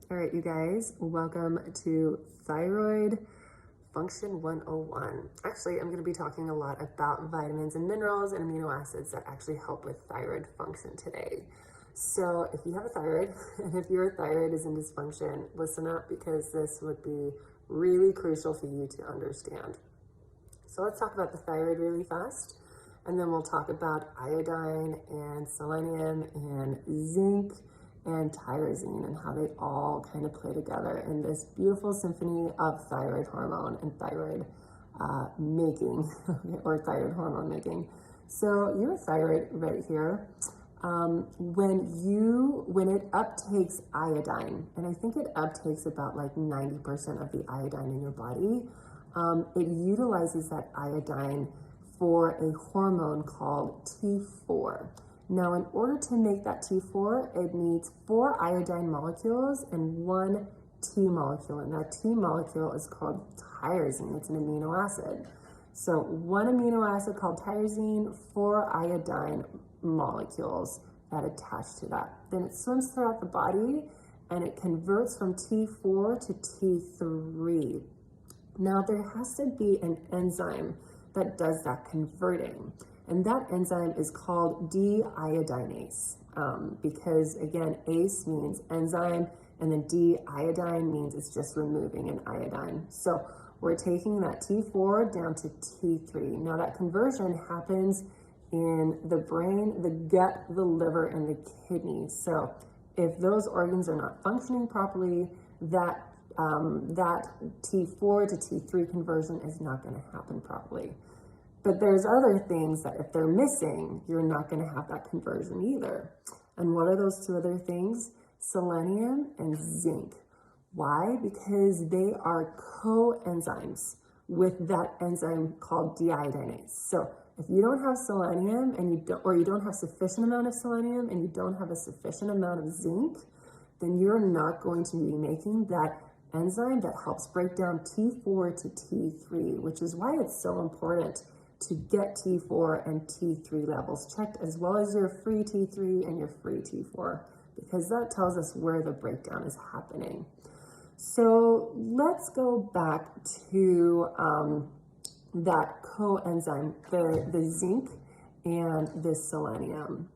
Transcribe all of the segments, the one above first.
All right, you guys, welcome to Thyroid Function 101. Actually, I'm going to be talking a lot about vitamins and minerals and amino acids that actually help with thyroid function today. So if you have a thyroid, and if your thyroid is in dysfunction, listen up because this would be really crucial for you to understand. So let's talk about the thyroid really fast, and then we'll talk about iodine and selenium and zinc and tyrosine and how they all kind of play together in this beautiful symphony of thyroid hormone and thyroid making or thyroid hormone making. So your thyroid right here, when it uptakes iodine, and I think it uptakes about like 90% of the iodine in your body, it utilizes that iodine for a hormone called T4. Now, in order to make that T4, it needs 4 iodine molecules and 1 T molecule, and that T molecule is called tyrosine. It's an amino acid. So 1 amino acid called tyrosine, 4 iodine molecules that attach to that. Then it swims throughout the body and it converts from T4 to T3. Now, there has to be an enzyme that does that converting. And that enzyme is called deiodinase because, again, ACE means enzyme, and then D-iodine means it's just removing an iodine. So we're taking that T4 down to T3. Now, that conversion happens in the brain, the gut, the liver, and the kidney. So if those organs are not functioning properly, that T4 to T3 conversion is not going to happen properly. But there's other things that if they're missing, you're not going to have that conversion either. And what are those 2 other things? Selenium and zinc. Why? Because they are coenzymes with that enzyme called deiodinase. So if you don't have selenium and you don't have sufficient amount of selenium and you don't have a sufficient amount of zinc, then you're not going to be making that enzyme that helps break down T4 to T3, which is why it's so important to get T4 and T3 levels checked, as well as your free T3 and your free T4, because that tells us where the breakdown is happening. So let's go back to that coenzyme, the zinc and the selenium.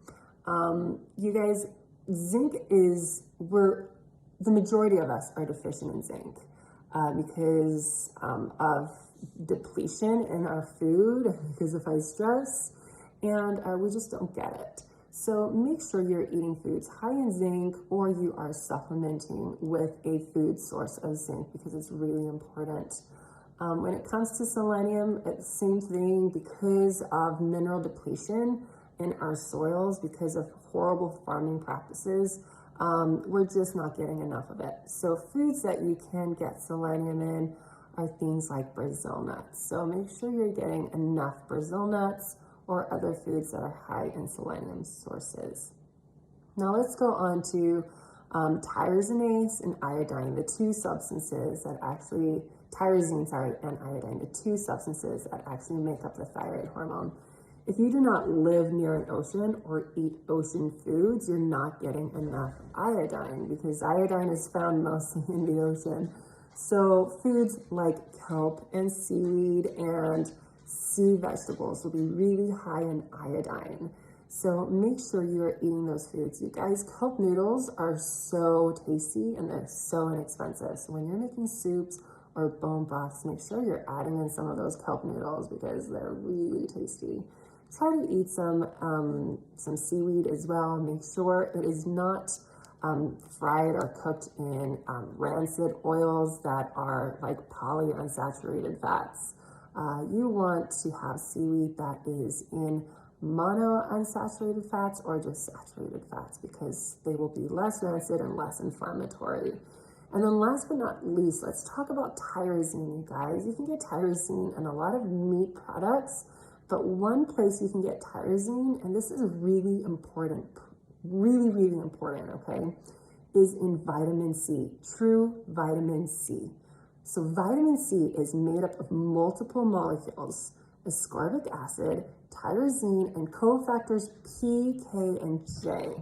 You guys, zinc is the majority of us are deficient in zinc because of depletion in our food, because of high stress, and we just don't get it. So make sure you're eating foods high in zinc, or you are supplementing with a food source of zinc because it's really important. When it comes to selenium, it's the same thing because of mineral depletion in our soils, because of horrible farming practices. We're just not getting enough of it. So foods that you can get selenium in are things like Brazil nuts. So make sure you're getting enough Brazil nuts or other foods that are high in selenium sources. Now let's go on to tyrosinase and iodine, the 2 substances that actually, tyrosine, and iodine, the 2 substances that actually make up the thyroid hormone. If you do not live near an ocean or eat ocean foods, you're not getting enough iodine because iodine is found mostly in the ocean. So foods like kelp and seaweed and sea vegetables will be really high in iodine. So make sure you're eating those foods. You guys, kelp noodles are so tasty and they're so inexpensive. So when you're making soups or bone broths, make sure you're adding in some of those kelp noodles because they're really tasty. Try to eat some seaweed as well. Make sure it is not fried or cooked in rancid oils that are like polyunsaturated fats. You want to have seaweed that is in monounsaturated fats or just saturated fats because they will be less rancid and less inflammatory. And then last but not least, let's talk about tyrosine, you guys. You can get tyrosine in a lot of meat products, but one place you can get tyrosine, and this is really important, really important, okay, is in vitamin C, true vitamin C. So vitamin C is made up of multiple molecules, ascorbic acid, tyrosine, and cofactors P, K, and J.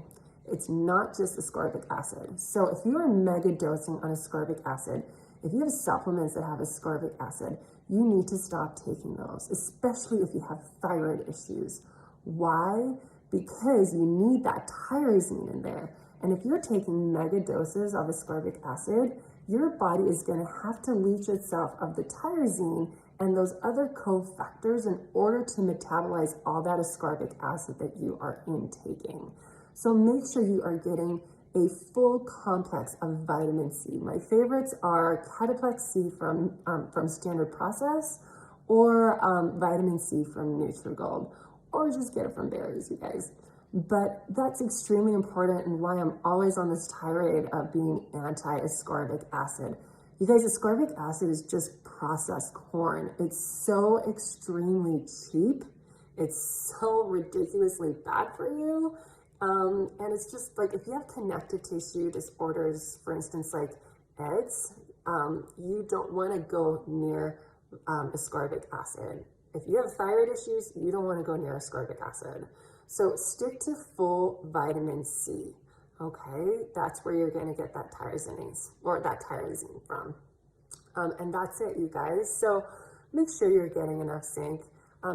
It's not just ascorbic acid. So if you are mega dosing on ascorbic acid, if you have supplements that have ascorbic acid, you need to stop taking those, especially if you have thyroid issues. Why? Because you need that tyrosine in there. And if you're taking mega doses of ascorbic acid, your body is going to have to leach itself of the tyrosine and those other cofactors in order to metabolize all that ascorbic acid that you are intaking. So make sure you are getting a full complex of vitamin C. My favorites are Cataplex C from Standard Process, or vitamin C from Nutrigold, or just get it from berries, you guys. But that's extremely important, and why I'm always on this tirade of being anti-ascorbic acid. You guys, ascorbic acid is just processed corn. It's so extremely cheap. It's so ridiculously bad for you. And it's just like, if you have connective tissue disorders, for instance, like eggs, you don't want to go near ascorbic acid. If you have thyroid issues, you don't want to go near ascorbic acid. So stick to full vitamin C, okay? That's where you're going to get that tyrosinase, or that tyrosine from. And that's it, you guys. So make sure you're getting enough zinc.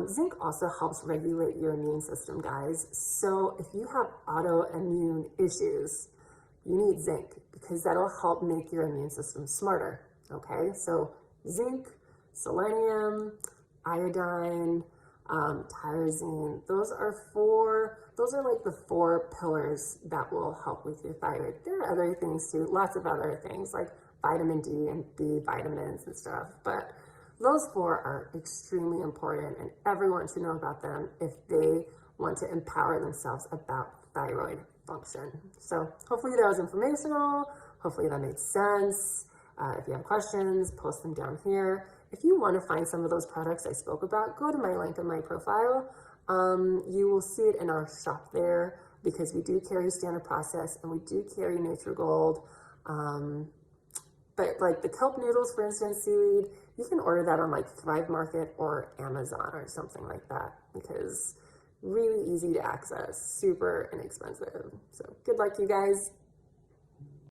Zinc also helps regulate your immune system, guys. So if you have autoimmune issues, you need zinc, because that'll help make your immune system smarter, okay? So zinc, selenium, iodine, tyrosine, those are like the 4 pillars that will help with your thyroid. There are other things too, lots of other things like vitamin D and B vitamins and stuff, but those 4 are extremely important, and everyone should know about them if they want to empower themselves about thyroid function. So hopefully that was informational. Hopefully that made sense. If you have questions, post them down here. If you want to find some of those products I spoke about, go to my link in my profile. You will see it in our shop there, because we do carry Standard Process and we do carry Nutrigold. But like the kelp noodles, for instance, seaweed, you can order that on like Thrive Market or Amazon or something like that, because really easy to access, super inexpensive. So good luck, you guys.